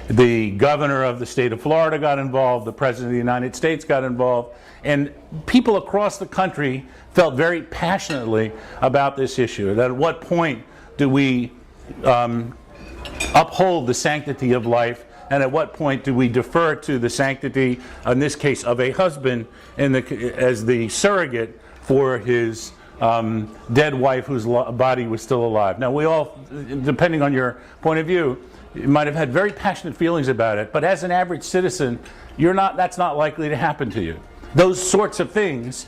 The governor of the state of Florida got involved, the president of the United States got involved, and people across the country felt very passionately about this issue. That at what point do we uphold the sanctity of life, and at what point do we defer to the sanctity, in this case, of a husband as the surrogate for his dead wife whose body was still alive. Now, we all, depending on your point of view, you might have had very passionate feelings about it, but as an average citizen, that's not likely to happen to you. Those sorts of things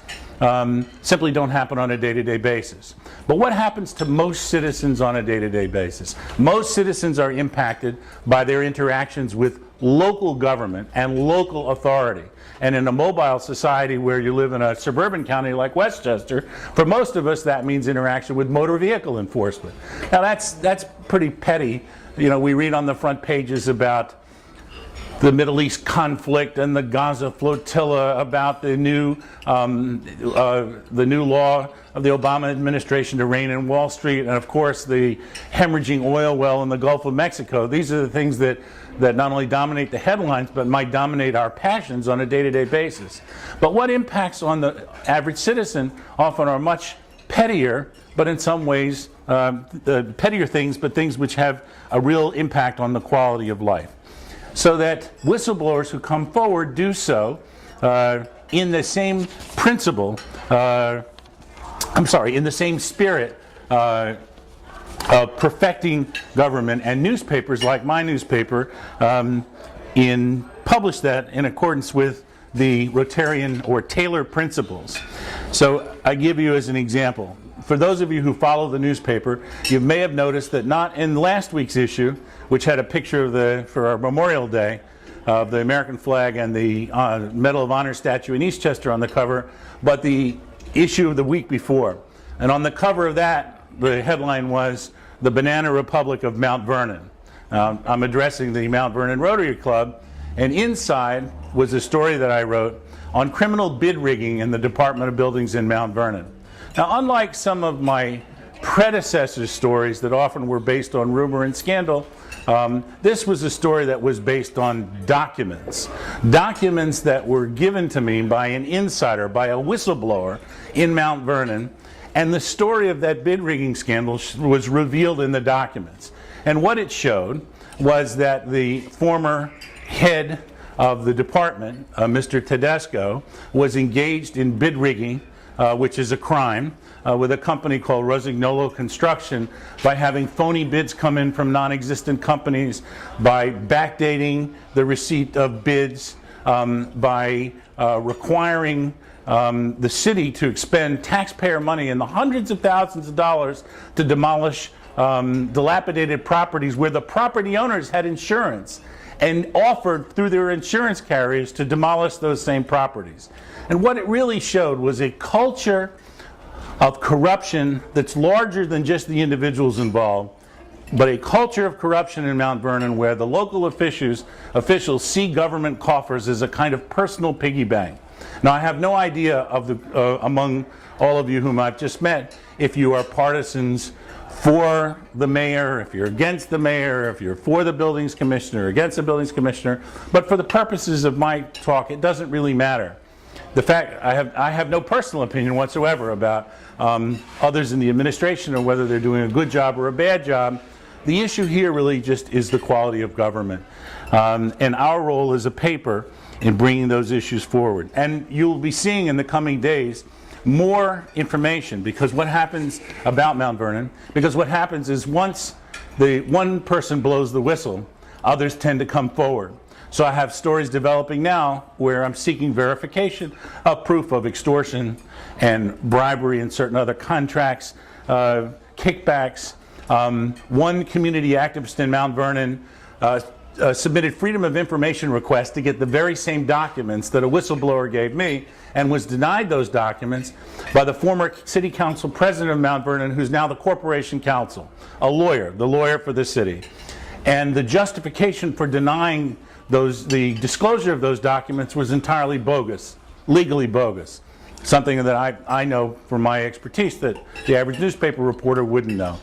simply don't happen on a day-to-day basis. But what happens to most citizens on a day-to-day basis? Most citizens are impacted by their interactions with local government and local authority. And in a mobile society where you live in a suburban county like Westchester, for most of us that means interaction with motor vehicle enforcement. Now that's pretty petty. You know, we read on the front pages about the Middle East conflict and the Gaza flotilla, about the new law of the Obama administration to rein in Wall Street, and of course the hemorrhaging oil well in the Gulf of Mexico. These are the things that not only dominate the headlines, but might dominate our passions on a day-to-day basis. But what impacts on the average citizen often are much pettier, but in some ways pettier things, but things which have a real impact on the quality of life. So that whistleblowers who come forward do so in the same principle, in the same spirit of perfecting government, and newspapers like my newspaper publish that in accordance with the Rotarian or Taylor principles. So I give you as an example. For those of you who follow the newspaper, you may have noticed that not in last week's issue, which had a picture of for our Memorial Day, of the American flag and the Medal of Honor statue in Eastchester on the cover, but the issue of the week before. And on the cover of that, the headline was, "The Banana Republic of Mount Vernon." I'm addressing the Mount Vernon Rotary Club, and inside was a story that I wrote on criminal bid rigging in the Department of Buildings in Mount Vernon. Now, unlike some of my predecessors' stories that often were based on rumor and scandal, this was a story that was based on documents. Documents that were given to me by an insider, by a whistleblower in Mount Vernon, and the story of that bid rigging scandal was revealed in the documents. And what it showed was that the former head of the department, Mr. Tedesco, was engaged in bid rigging, which is a crime, with a company called Rosignolo Construction, by having phony bids come in from non-existent companies, by backdating the receipt of bids, by requiring the city to expend taxpayer money in the hundreds of thousands of dollars to demolish dilapidated properties where the property owners had insurance, and offered through their insurance carriers to demolish those same properties. And what it really showed was a culture of corruption that's larger than just the individuals involved, but a culture of corruption in Mount Vernon where the local officials see government coffers as a kind of personal piggy bank. Now, I have no idea of among all of you whom I've just met, if you are partisans for the mayor, if you're against the mayor, if you're for the buildings commissioner, against the buildings commissioner, but for the purposes of my talk, it doesn't really matter. The fact, I have no personal opinion whatsoever about others in the administration or whether they're doing a good job or a bad job. The issue here really just is the quality of government, and our role as a paper in bringing those issues forward. And you'll be seeing in the coming days more information, because what happens about Mount Vernon, because what happens is once the one person blows the whistle, others tend to come forward. So I have stories developing now where I'm seeking verification of proof of extortion and bribery and certain other contracts, kickbacks. One community activist in Mount Vernon submitted Freedom of Information requests to get the very same documents that a whistleblower gave me, and was denied those documents by the former city council president of Mount Vernon, who's now the corporation counsel, a lawyer, the lawyer for the city. And the justification for denying the disclosure of those documents was entirely bogus, legally bogus. Something that I know from my expertise that the average newspaper reporter wouldn't know.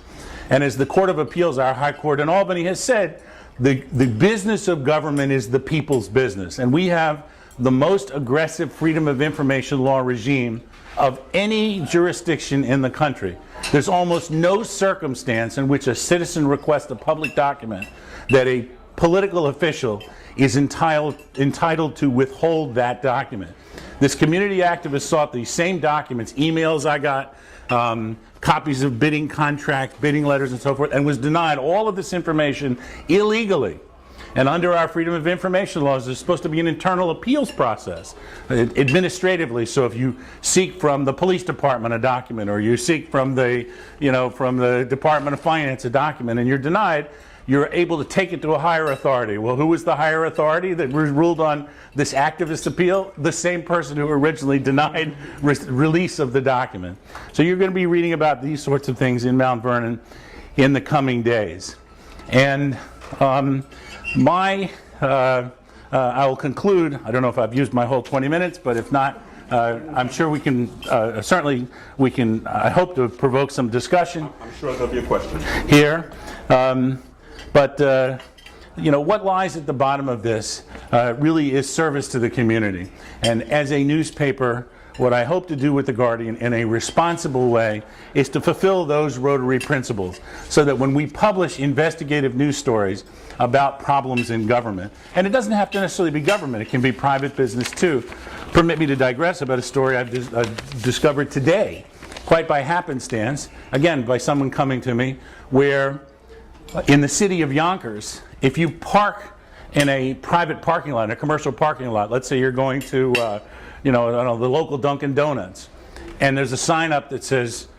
And as the Court of Appeals, our High Court in Albany, has said, the business of government is the people's business, and we have the most aggressive freedom of information law regime of any jurisdiction in the country. There's almost no circumstance in which a citizen requests a public document that a political official is entitled to withhold that document. This community activist sought these same documents, emails I got, copies of bidding contracts, bidding letters and so forth, and was denied all of this information illegally. And under our freedom of information laws, there's supposed to be an internal appeals process administratively. So if you seek from the police department a document, or you seek from the, from the Department of Finance a document, and you're denied, you're able to take it to a higher authority. Well, who was the higher authority that ruled on this activist appeal? The same person who originally denied release of the document. So you're going to be reading about these sorts of things in Mount Vernon in the coming days. And I will conclude. I don't know if I've used my whole 20 minutes, but if not, I'm sure we can, certainly we can, I hope to provoke some discussion. I'm sure there'll be a question. Here. But what lies at the bottom of this really is service to the community. And as a newspaper, what I hope to do with The Guardian in a responsible way is to fulfill those Rotary principles, so that when we publish investigative news stories about problems in government, and it doesn't have to necessarily be government, it can be private business too. Permit me to digress about a story I've discovered today, quite by happenstance, again by someone coming to me, where in the city of Yonkers, if you park in a private parking lot, a commercial parking lot, let's say you're going to the local Dunkin' Donuts, and there's a sign up that says,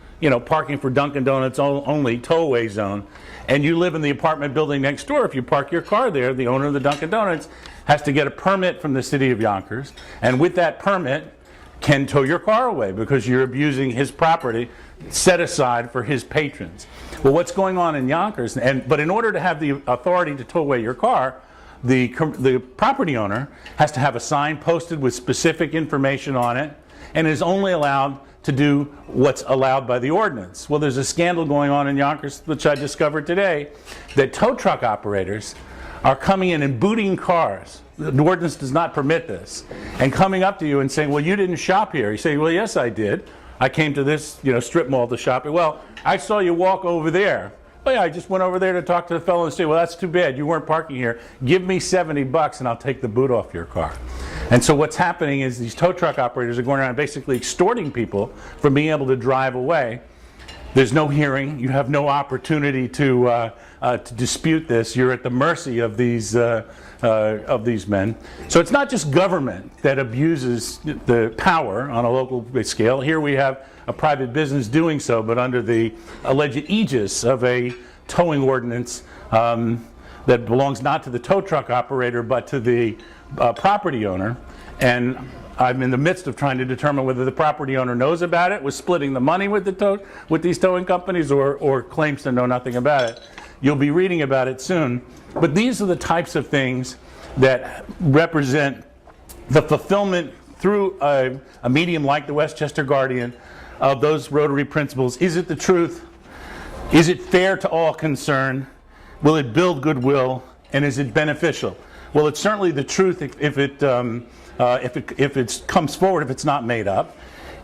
parking for Dunkin' Donuts only, tow-away zone, and you live in the apartment building next door. If you park your car there, the owner of the Dunkin' Donuts has to get a permit from the city of Yonkers, and with that permit can tow your car away because you're abusing his property set aside for his patrons. Well, what's going on in Yonkers, but in order to have the authority to tow away your car, the property owner has to have a sign posted with specific information on it, and is only allowed to do what's allowed by the ordinance. Well, there's a scandal going on in Yonkers, which I discovered today, that tow truck operators are coming in and booting cars. The ordinance does not permit this, and coming up to you and saying, well, you didn't shop here. You say, well, yes, I did. I came to this strip mall to shop. Well, I saw you walk over there. Oh yeah, I just went over there to talk to the fellow and say, well, that's too bad. You weren't parking here. Give me $70 and I'll take the boot off your car. And so what's happening is these tow truck operators are going around basically extorting people from being able to drive away. There's no hearing. You have no opportunity to dispute this. You're at the mercy of these men. So it's not just government that abuses the power on a local scale. Here we have a private business doing so, but under the alleged aegis of a towing ordinance that belongs not to the tow truck operator, but to the property owner. And I'm in the midst of trying to determine whether the property owner knows about it, was splitting the money with these towing companies, or claims to know nothing about it. You'll be reading about it soon. But these are the types of things that represent the fulfillment through a medium like the Westchester Guardian of those Rotary principles. Is it the truth? Is it fair to all concerned? Will it build goodwill? And is it beneficial? Well, it's certainly the truth if it comes forward, if it's not made up.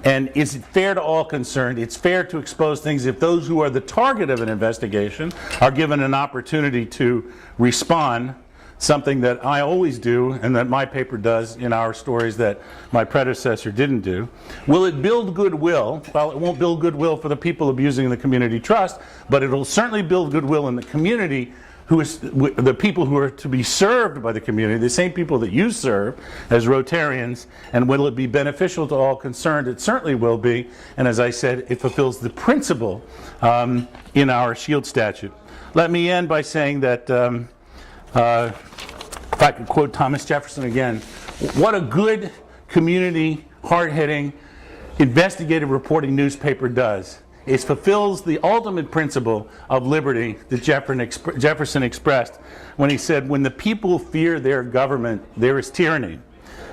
And is it fair to all concerned? It's fair to expose things if those who are the target of an investigation are given an opportunity to respond, something that I always do and that my paper does in our stories that my predecessor didn't do. Will it build goodwill? Well, it won't build goodwill for the people abusing the community trust, but it'll certainly build goodwill in the community, who is the people who are to be served by the community, the same people that you serve as Rotarians. And will it be beneficial to all concerned? It certainly will be. And as I said, it fulfills the principle in our SHIELD statute. Let me end by saying that, if I could quote Thomas Jefferson again, what a good community, hard-hitting, investigative reporting newspaper does is fulfills the ultimate principle of liberty that Jefferson expressed when he said, when the people fear their government, there is tyranny.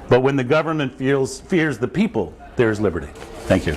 But when the government fears the people, there is liberty. Thank you.